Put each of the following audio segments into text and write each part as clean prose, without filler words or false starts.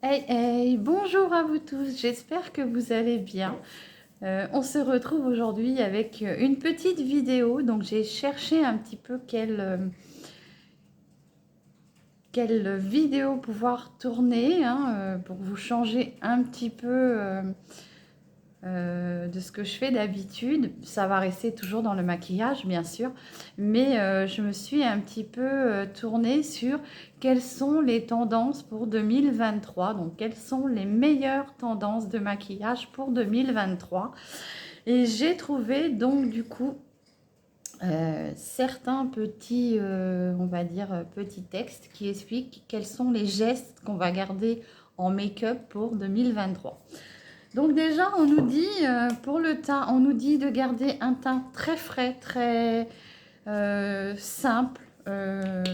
Hey, hey, bonjour à vous tous, j'espère que vous allez bien. On se retrouve aujourd'hui avec une petite vidéo. Donc j'ai cherché un petit peu quelle vidéo pouvoir tourner pour vous changer un petit peu de ce que je fais d'habitude. Ça va rester toujours dans le maquillage, bien sûr, mais je me suis un petit peu tournée sur quelles sont les tendances pour 2023. Donc, quelles sont les meilleures tendances de maquillage pour 2023. Et j'ai trouvé donc du coup certains petits, on va dire, petits textes qui expliquent quels sont les gestes qu'on va garder en make-up pour 2023. Donc déjà, on nous dit pour le teint, on nous dit de garder un teint très frais, très simple,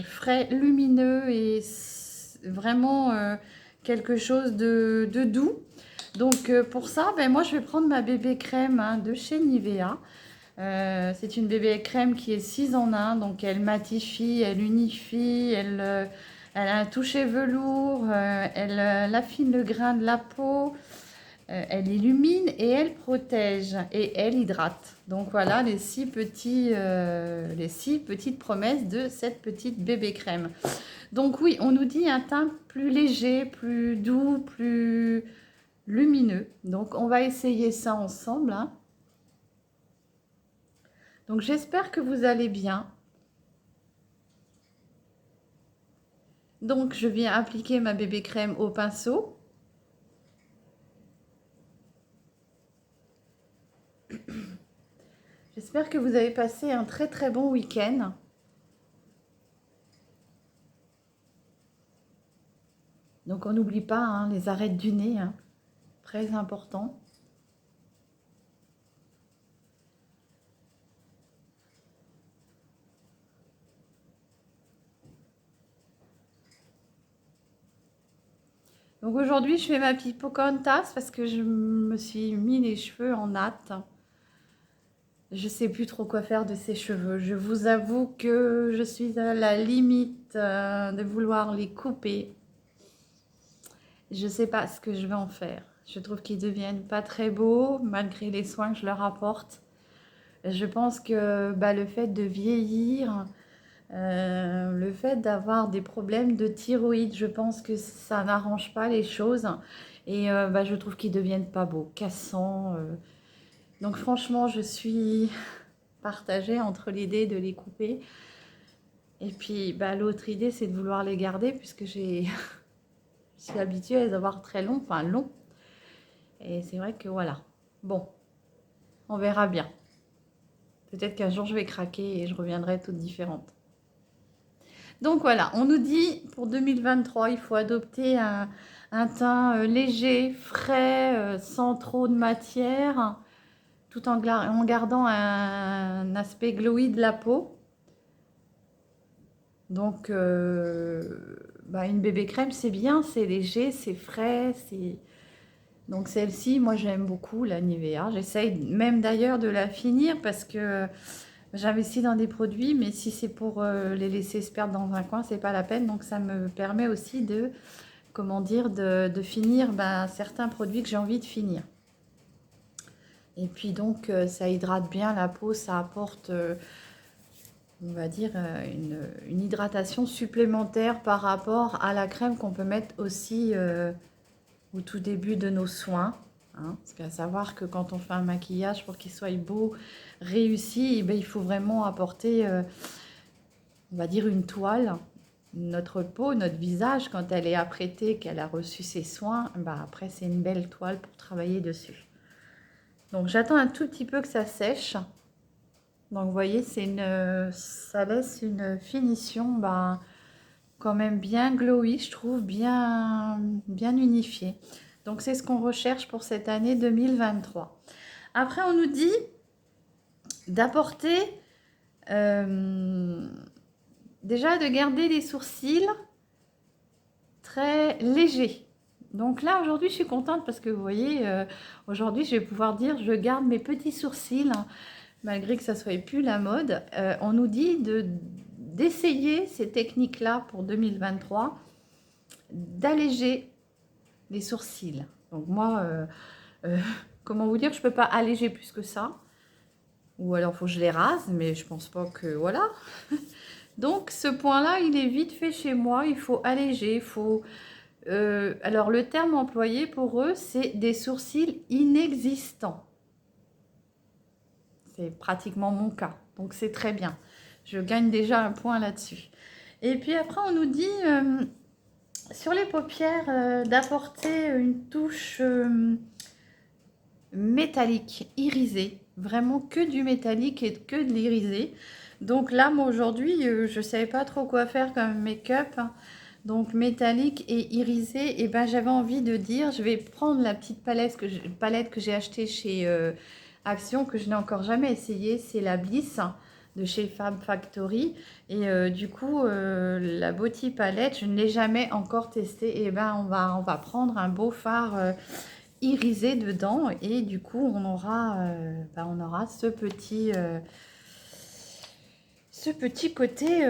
frais, lumineux et vraiment quelque chose de doux. Donc pour ça, ben, moi je vais prendre ma bébé crème de chez Nivea. C'est une bébé crème qui est 6 en 1, donc elle matifie, elle unifie, elle a un toucher velours, elle affine le grain de la peau. Elle illumine et elle protège et elle hydrate. Donc voilà les six petites promesses de cette petite bébé crème. Donc oui, on nous dit un teint plus léger, plus doux, plus lumineux. Donc on va essayer ça ensemble, hein. Donc j'espère que vous allez bien. Donc je viens appliquer ma bébé crème au pinceau. J'espère que vous avez passé un très très bon week-end. Donc on n'oublie pas hein, les arêtes du nez, hein, très important. Donc aujourd'hui, je fais ma petite Pocahontas parce que je me suis mis les cheveux en natte. Je sais plus trop quoi faire de ces cheveux. Je vous avoue que je suis à la limite de vouloir les couper. Je sais pas ce que je vais en faire. Je trouve qu'ils deviennent pas très beaux malgré les soins que je leur apporte. Je pense que bah, le fait de vieillir, le fait d'avoir des problèmes de thyroïde, je pense que ça n'arrange pas les choses. Et bah, je trouve qu'ils deviennent pas beaux, cassants. Donc franchement, je suis partagée entre l'idée de les couper. Et puis bah, l'autre idée, c'est de vouloir les garder puisque je suis habituée à les avoir très longs, enfin longs. Et c'est vrai que voilà. Bon, on verra bien. Peut-être qu'un jour, je vais craquer et je reviendrai toute différente. Donc voilà, on nous dit pour 2023, il faut adopter un teint léger, frais, sans trop de matière, tout en gardant un aspect glowy de la peau. Donc, bah, une bébé crème, c'est bien, c'est léger, c'est frais. Donc celle-ci, moi j'aime beaucoup la Nivea. J'essaye même d'ailleurs de la finir parce que j'investis dans des produits, mais si c'est pour les laisser se perdre dans un coin, c'est pas la peine. Donc ça me permet aussi de, comment dire, de finir ben, certains produits que j'ai envie de finir. Et puis donc ça hydrate bien la peau, ça apporte, on va dire, une hydratation supplémentaire par rapport à la crème qu'on peut mettre aussi au tout début de nos soins. Hein, parce qu'à savoir que quand on fait un maquillage pour qu'il soit beau, réussi, eh ben, il faut vraiment apporter, on va dire, une toile. Notre peau, notre visage, quand elle est apprêtée, qu'elle a reçu ses soins, bah après c'est une belle toile pour travailler dessus. Donc j'attends un tout petit peu que ça sèche. Donc vous voyez, ça laisse une finition bah, quand même bien glowy, je trouve, bien unifiée. Donc c'est ce qu'on recherche pour cette année 2023. Après, on nous dit d'apporter, déjà de garder les sourcils très légers. Donc là, aujourd'hui, je suis contente parce que vous voyez, aujourd'hui, je vais pouvoir dire, je garde mes petits sourcils, hein, malgré que ça soit plus la mode. On nous dit d'essayer ces techniques-là pour 2023, d'alléger les sourcils. Donc moi, euh, comment vous dire, je peux pas alléger plus que ça. Ou alors, il faut que je les rase, mais je pense pas que... Voilà. Donc, ce point-là, il est vite fait chez moi. Il faut alléger, il faut... alors, le terme employé pour eux, c'est des sourcils inexistants. C'est pratiquement mon cas. Donc, c'est très bien. Je gagne déjà un point là-dessus. Et puis après, on nous dit, sur les paupières, d'apporter une touche métallique, irisée. Vraiment que du métallique et que de l'irisé. Donc là, moi, aujourd'hui, je ne savais pas trop quoi faire comme make-up. Hein. Donc métallique et irisé, et ben j'avais envie de dire, je vais prendre la petite palette que j'ai achetée chez Action, que je n'ai encore jamais essayé, c'est la Bliss de chez Fab Factory. Et du coup, la Beauty Palette, je ne l'ai jamais encore testée. Et ben on va prendre un beau fard irisé dedans, et du coup on aura ce petit côté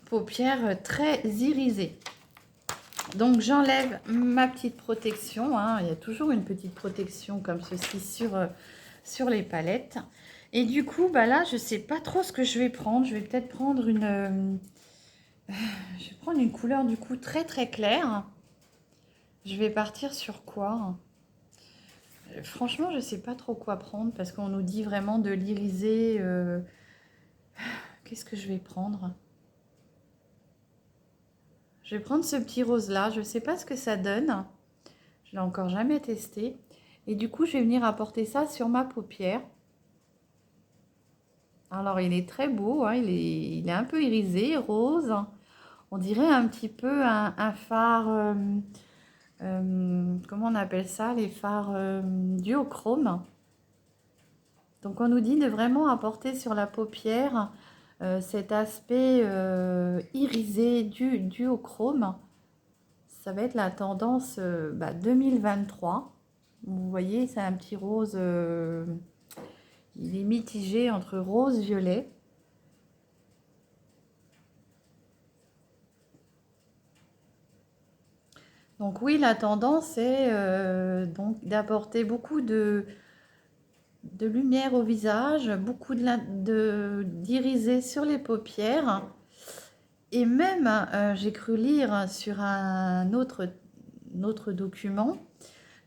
paupières très irisé. Donc j'enlève ma petite protection, hein. Il y a toujours une petite protection comme ceci sur les palettes. Et du coup, bah là, je sais pas trop ce que je vais prendre. Je vais peut-être prendre je vais prendre une couleur du coup très très claire. Je vais partir sur quoi? Franchement, je sais pas trop quoi prendre parce qu'on nous dit vraiment de l'iriser. Qu'est-ce que je vais prendre? Je vais prendre ce petit rose là. Je sais pas ce que ça donne. Je l'ai encore jamais testé. Et du coup, je vais venir apporter ça sur ma paupière. Alors, il est très beau. Hein, il est un peu irisé, rose. On dirait un petit peu un phare... comment on appelle ça? Les phares duochrome. Donc, on nous dit de vraiment apporter sur la paupière cet aspect irisé du duochrome. Ça va être la tendance 2023. Vous voyez, c'est un petit rose, il est mitigé entre rose et violet. Donc oui, la tendance est donc d'apporter beaucoup de lumière au visage, beaucoup d'iriser sur les paupières. Et même, j'ai cru lire sur un autre document,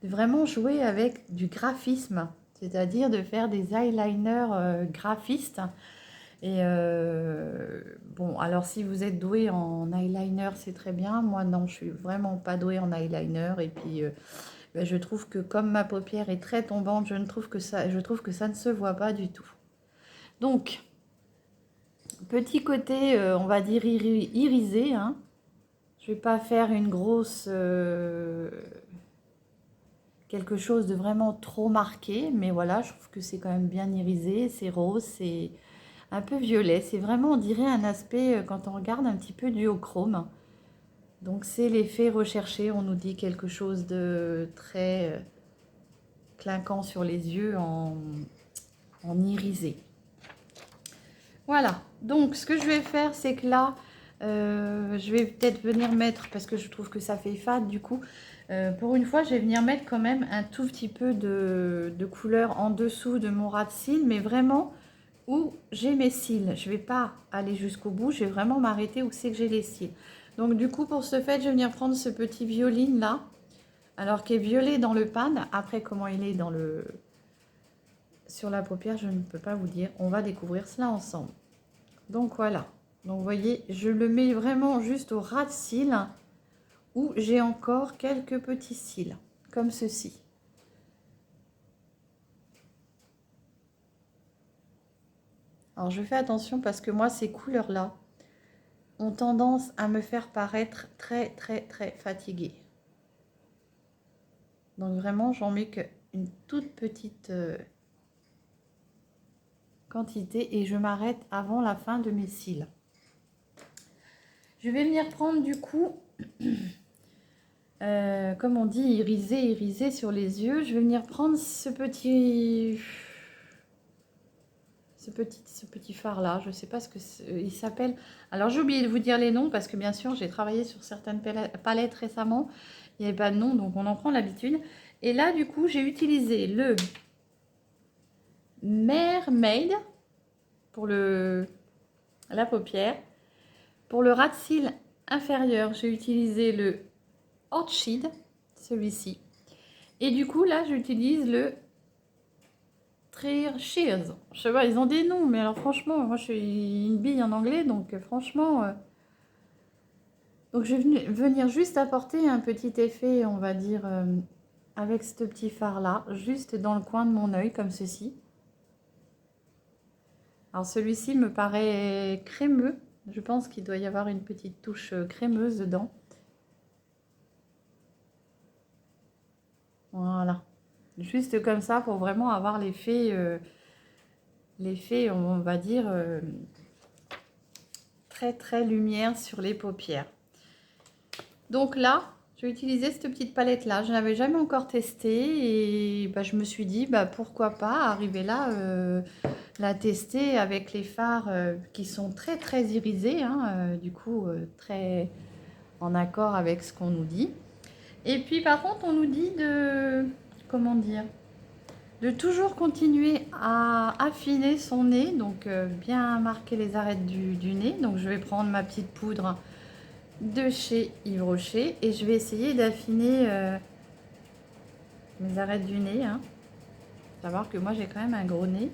de vraiment jouer avec du graphisme, c'est-à-dire de faire des eyeliners graphistes. Et bon, alors si vous êtes doué en eyeliner, c'est très bien. Moi, non, je suis vraiment pas douée en eyeliner. Et puis, ben, je trouve que comme ma paupière est très tombante, je trouve que ça ne se voit pas du tout. Donc, petit côté, on va dire irisé. Hein. Je vais pas faire une grosse... quelque chose de vraiment trop marqué. Mais voilà, je trouve que c'est quand même bien irisé. C'est rose, c'est un peu violet. C'est vraiment, on dirait, un aspect, quand on regarde un petit peu duochrome. Donc c'est l'effet recherché. On nous dit quelque chose de très clinquant sur les yeux en irisé. Voilà. Donc ce que je vais faire, c'est que là, je vais peut-être venir mettre, parce que je trouve que ça fait fade du coup, pour une fois, je vais venir mettre quand même un tout petit peu de couleur en dessous de mon ras de cils, mais vraiment où j'ai mes cils. Je ne vais pas aller jusqu'au bout, je vais vraiment m'arrêter où c'est que j'ai les cils. Donc du coup, pour ce fait, je vais venir prendre ce petit violine là, alors qui est violet dans le pad. Après, comment il est sur la paupière, je ne peux pas vous dire. On va découvrir cela ensemble. Donc voilà. Donc vous voyez, je le mets vraiment juste au ras de cils, où j'ai encore quelques petits cils, comme ceci. Alors je fais attention parce que moi, ces couleurs-là ont tendance à me faire paraître très très très fatiguée. Donc vraiment, j'en mets qu'une toute petite quantité et je m'arrête avant la fin de mes cils. Je vais venir prendre du coup, comme on dit, iriser sur les yeux. Je vais venir prendre ce ce petit fard-là. Je ne sais pas ce que il s'appelle. Alors, j'ai oublié de vous dire les noms parce que, bien sûr, j'ai travaillé sur certaines palettes récemment. Il n'y avait pas de nom, donc on en prend l'habitude. Et là, du coup, j'ai utilisé le Mermaid pour la paupière. Pour le ras de cils inférieur, j'ai utilisé le Orchid, celui-ci. Et du coup, là, j'utilise le Shears. Je sais pas, ils ont des noms, mais alors franchement, moi je suis une bille en anglais, donc franchement... Donc je vais venir juste apporter un petit effet, on va dire, avec ce petit fard-là, juste dans le coin de mon œil, comme ceci. Alors celui-ci me paraît crémeux. Je pense qu'il doit y avoir une petite touche crémeuse dedans. Voilà. Juste comme ça pour vraiment avoir l'effet, on va dire, très très lumière sur les paupières. Donc là, je vais utiliser cette petite palette là. Je n'avais jamais encore testé et bah, je me suis dit bah, pourquoi pas arriver là, la tester avec les fards qui sont très très irisés, hein, du coup très en accord avec ce qu'on nous dit. Et puis par contre, on nous dit de, comment dire, de toujours continuer à affiner son nez, donc bien marquer les arêtes du nez. Donc je vais prendre ma petite poudre de chez Yves Rocher et je vais essayer d'affiner mes arêtes du nez. Hein. Savoir que moi j'ai quand même un gros nez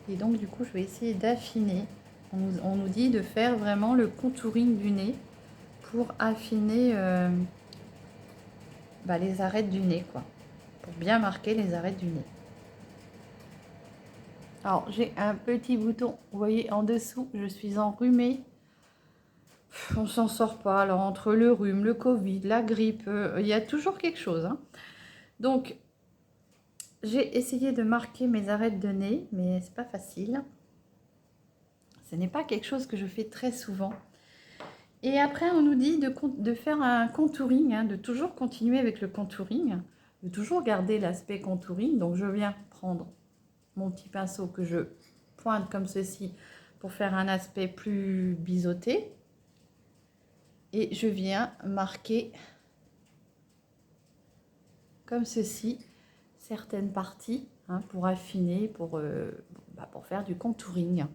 et donc du coup je vais essayer d'affiner. On nous dit de faire vraiment le contouring du nez pour affiner les arêtes du nez, quoi, pour bien marquer les arêtes du nez. Alors j'ai un petit bouton, vous voyez en dessous, je suis enrhumée. On s'en sort pas. Alors entre le rhume, le Covid, la grippe, il y a toujours quelque chose. Hein. Donc j'ai essayé de marquer mes arêtes de nez, mais c'est pas facile. Ce n'est pas quelque chose que je fais très souvent. Et après, on nous dit de faire un contouring, hein, de toujours continuer avec le contouring, de toujours garder l'aspect contouring. Donc je viens prendre mon petit pinceau que je pointe comme ceci pour faire un aspect plus biseauté. Et je viens marquer comme ceci certaines parties, hein, pour affiner, pour faire du contouring.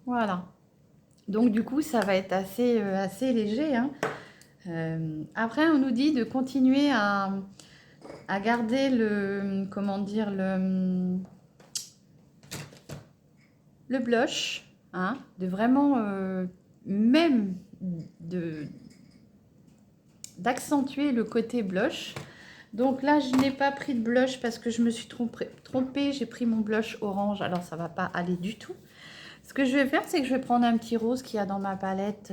Voilà. Donc du coup, ça va être assez léger. Hein. Après, on nous dit de continuer à garder le, comment dire, le blush, hein, de vraiment, même d'accentuer le côté blush. Donc là, je n'ai pas pris de blush parce que je me suis trompée. J'ai pris mon blush orange, alors ça va pas aller du tout. Ce que je vais faire, c'est que je vais prendre un petit rose qu'il y a dans ma palette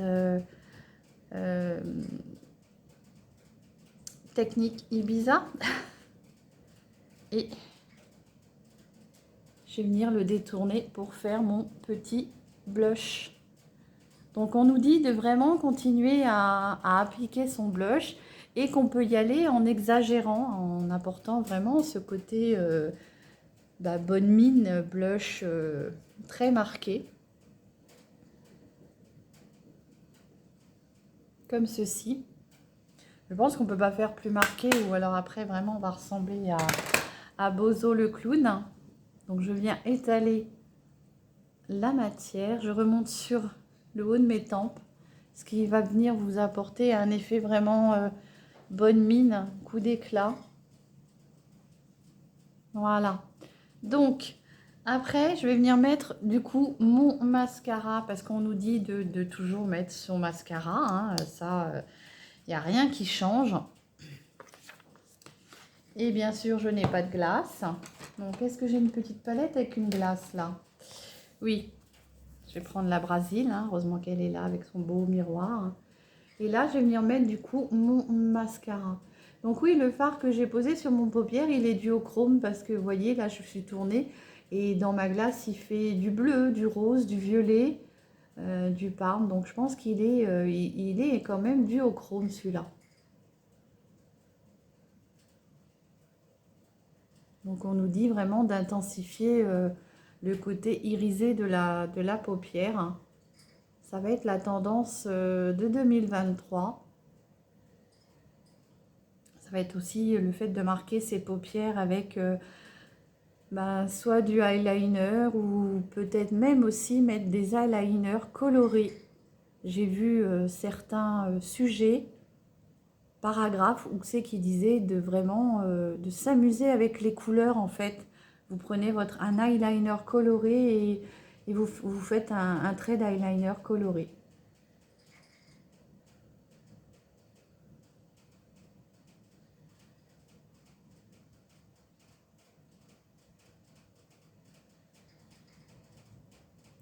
technique Ibiza. Et je vais venir le détourner pour faire mon petit blush. Donc on nous dit de vraiment continuer à appliquer son blush et qu'on peut y aller en exagérant, en apportant vraiment ce côté bonne mine blush très marqué. Comme ceci. Je pense qu'on ne peut pas faire plus marqué ou alors après vraiment on va ressembler à Bozo le clown. Donc je viens étaler la matière, je remonte sur le haut de mes tempes, ce qui va venir vous apporter un effet vraiment bonne mine, coup d'éclat. Voilà. Donc après je vais venir mettre du coup mon mascara parce qu'on nous dit de toujours mettre son mascara, hein, ça il n'y a rien qui change. Et bien sûr je n'ai pas de glace. Donc est-ce que j'ai une petite palette avec une glace là? Oui, je vais prendre la Brésil, hein, heureusement qu'elle est là avec son beau miroir. Et là, je vais venir mettre du coup mon mascara. Donc oui, le fard que j'ai posé sur mon paupière, il est duochrome parce que vous voyez, là je suis tournée et dans ma glace, il fait du bleu, du rose, du violet, du parme. Donc je pense qu'il est, il est quand même duochrome celui-là. Donc on nous dit vraiment d'intensifier le côté irisé de la paupière. Ça va être la tendance de 2023. Ça va être aussi le fait de marquer ses paupières avec soit du eyeliner ou peut-être même aussi mettre des eyeliners colorés. J'ai vu certains sujets, paragraphes, où c'est qui disaient de vraiment de s'amuser avec les couleurs en fait. Vous prenez un eyeliner coloré et vous faites un trait d'eyeliner coloré.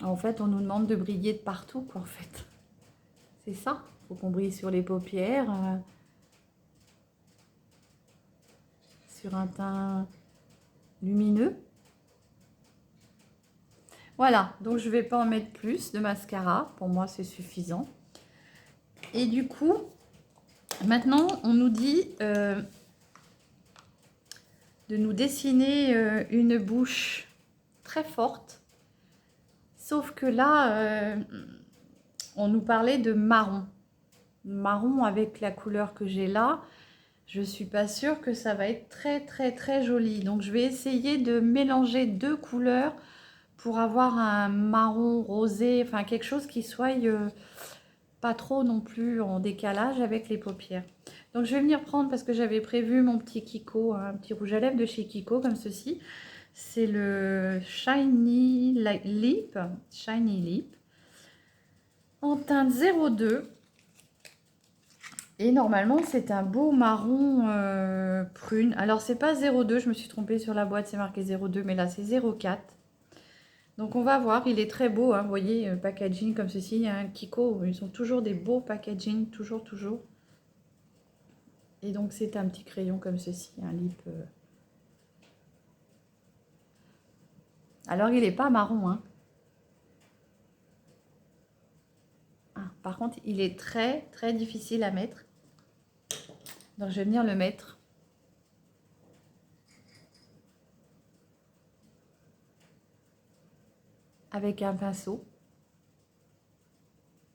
En fait, on nous demande de briller de partout, quoi, en fait. C'est ça. Il faut qu'on brille sur les paupières, sur un teint lumineux. Voilà, donc je ne vais pas en mettre plus de mascara. Pour moi, c'est suffisant. Et du coup, maintenant, on nous dit de nous dessiner une bouche très forte. Sauf que là, on nous parlait de marron. Marron avec la couleur que j'ai là. Je ne suis pas sûre que ça va être très très très joli. Donc je vais essayer de mélanger deux couleurs pour avoir un marron rosé, enfin quelque chose qui soit pas trop non plus en décalage avec les paupières. Donc je vais venir prendre, parce que j'avais prévu mon petit Kiko, un petit rouge à lèvres de chez Kiko comme ceci. C'est le Shiny Lip en teinte 02. Et normalement, c'est un beau marron prune. Alors, c'est pas 02, je me suis trompée sur la boîte, c'est marqué 02, mais là, c'est 04. Donc, on va voir, il est très beau, hein, vous voyez, packaging comme ceci. Il y a un Kiko, ils ont toujours des beaux packaging, toujours, toujours. Et donc, c'est un petit crayon comme ceci, un lip. Alors, il n'est pas marron, hein. Ah, par contre, il est très, très difficile à mettre. Donc, je vais venir le mettre. Avec un pinceau.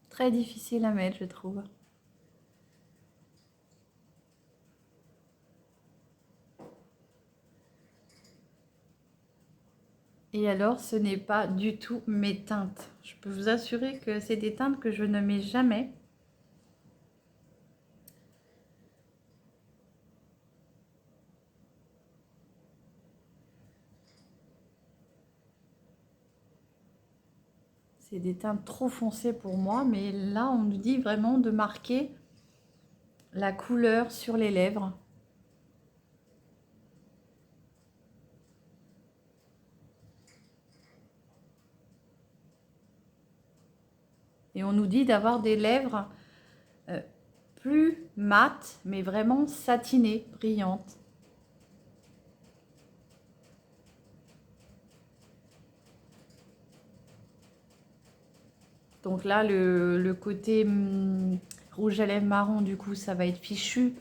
Très difficile à mettre, je trouve. Et alors, ce n'est pas du tout mes teintes. Je peux vous assurer que c'est des teintes que je ne mets jamais. C'est des teintes trop foncées pour moi, mais là, on nous dit vraiment de marquer la couleur sur les lèvres. Et on nous dit d'avoir des lèvres plus mates, mais vraiment satinées, brillantes. Donc là, le côté rouge à lèvres marron, du coup, ça va être fichu.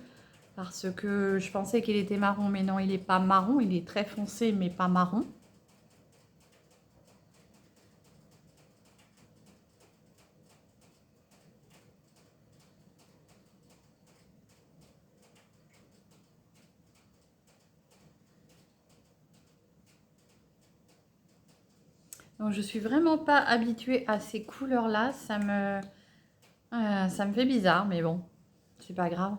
Parce que je pensais qu'il était marron, mais non, il n'est pas marron. Il est très foncé, mais pas marron. Donc, je suis vraiment pas habituée à ces couleurs-là. Ça me fait bizarre, mais bon, c'est pas grave.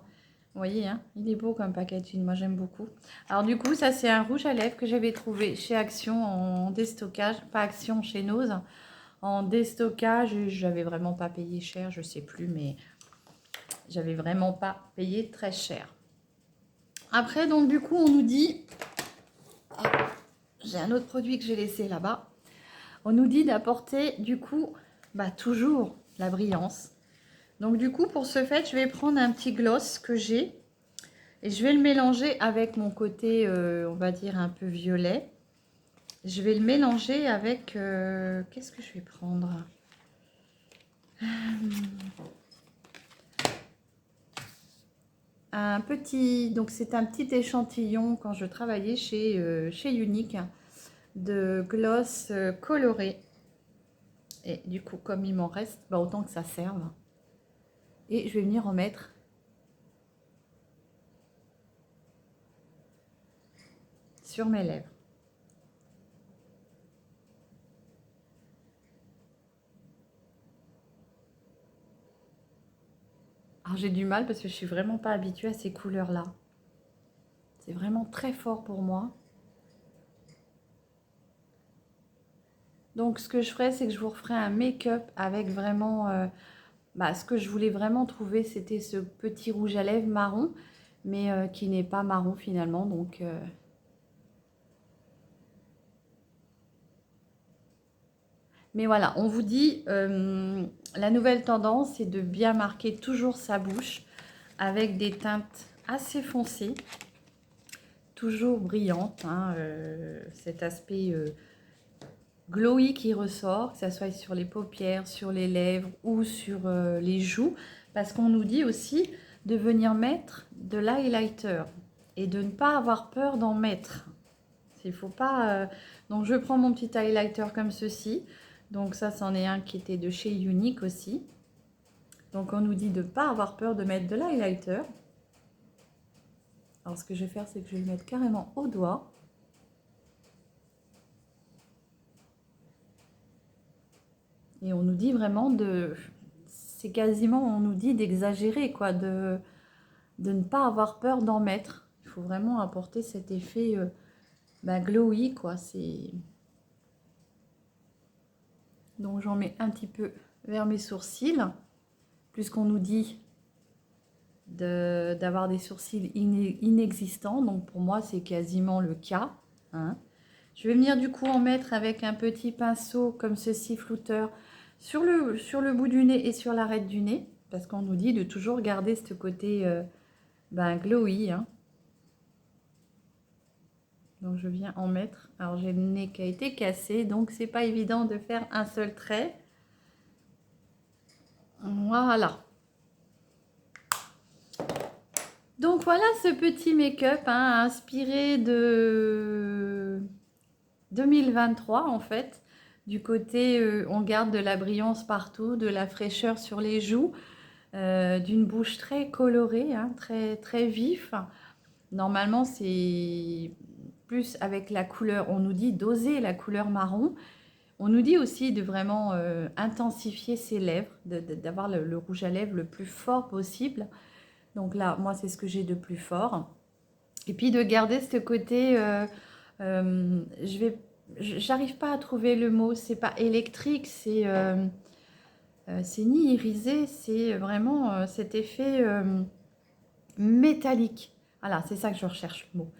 Vous voyez, hein, il est beau comme packaging. Moi, j'aime beaucoup. Alors, du coup, ça, c'est un rouge à lèvres que j'avais trouvé chez Action en déstockage. Pas Action, chez Nose. En déstockage, j'avais vraiment pas payé cher. Je sais plus, mais j'avais vraiment pas payé très cher. Après, donc, du coup, on nous dit... J'ai un autre produit que j'ai laissé là-bas. On nous dit d'apporter du coup toujours la brillance. Donc du coup pour ce fait je vais prendre un petit gloss que j'ai Et je vais le mélanger avec mon côté, on va dire, un peu violet. Je vais le mélanger avec... qu'est-ce que je vais prendre? Un petit... Donc, c'est un petit échantillon quand je travaillais chez Unique de gloss coloré. Et du coup, comme il m'en reste, bah, autant que ça serve. Et je vais venir en mettre sur mes lèvres. Alors j'ai du mal parce que je suis vraiment pas habituée à ces couleurs-là. C'est vraiment très fort pour moi. Donc ce que je ferai, c'est que je vous referai un make-up avec vraiment... ce que je voulais vraiment trouver, c'était ce petit rouge à lèvres marron, mais qui n'est pas marron finalement. Donc... Mais voilà, on vous dit, la nouvelle tendance, c'est de bien marquer toujours sa bouche avec des teintes assez foncées, toujours brillantes, hein, cet aspect glowy qui ressort, que ce soit sur les paupières, sur les lèvres ou sur les joues, parce qu'on nous dit aussi de venir mettre de l'highlighter et de ne pas avoir peur d'en mettre. Il faut pas... Donc je prends mon petit highlighter comme ceci. Donc ça, c'en est un qui était de chez Unique aussi. Donc on nous dit de ne pas avoir peur de mettre de l'highlighter. Alors ce que je vais faire, c'est que je vais le mettre carrément au doigt. Et on nous dit vraiment de... C'est quasiment, on nous dit d'exagérer, quoi, de ne pas avoir peur d'en mettre. Il faut vraiment apporter cet effet glowy, quoi. Donc j'en mets un petit peu vers mes sourcils, puisqu'on nous dit d'avoir des sourcils inexistants. Donc pour moi, c'est quasiment le cas. Hein. Je vais venir du coup en mettre avec un petit pinceau comme ceci, flouteur, sur le bout du nez et sur l'arête du nez, parce qu'on nous dit de toujours garder ce côté glowy. Hein. Donc je viens en mettre. Alors j'ai le nez qui a été cassé, donc c'est pas évident de faire un seul trait. Voilà. Donc voilà ce petit make-up inspiré de 2023 en fait. Du côté, on garde de la brillance partout, de la fraîcheur sur les joues, d'une bouche très colorée, hein, très, très vif. Normalement, c'est plus avec la couleur, on nous dit d'oser la couleur marron. On nous dit aussi de vraiment intensifier ses lèvres, d'avoir le rouge à lèvres le plus fort possible. Donc là, moi, c'est ce que j'ai de plus fort. Et puis de garder ce côté, j'arrive pas à trouver le mot, c'est pas électrique, c'est ni irisé, c'est vraiment cet effet métallique. Voilà, c'est ça que je recherche le mot.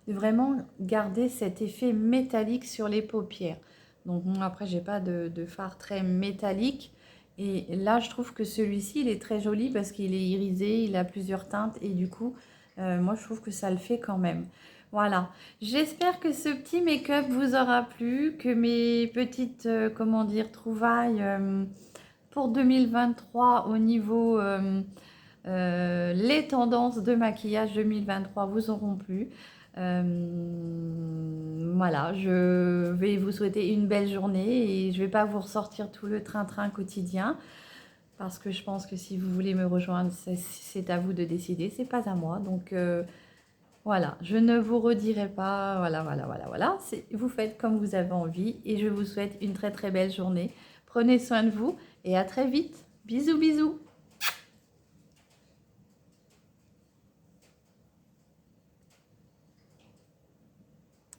De vraiment garder cet effet métallique sur les paupières. Donc moi, après, j'ai pas de fard très métallique. Et là, je trouve que celui-ci, il est très joli parce qu'il est irisé, il a plusieurs teintes. Et du coup, moi, je trouve que ça le fait quand même. Voilà. J'espère que ce petit make-up vous aura plu, que mes petites, comment dire, trouvailles pour 2023 au niveau... les tendances de maquillage 2023 vous auront plu. Voilà, je vais vous souhaiter une belle journée et je ne vais pas vous ressortir tout le train-train quotidien parce que je pense que si vous voulez me rejoindre, c'est à vous de décider, c'est pas à moi. Donc voilà, je ne vous redirai pas, voilà. Vous faites comme vous avez envie et je vous souhaite une très très belle journée. Prenez soin de vous et à très vite. Bisous, bisous.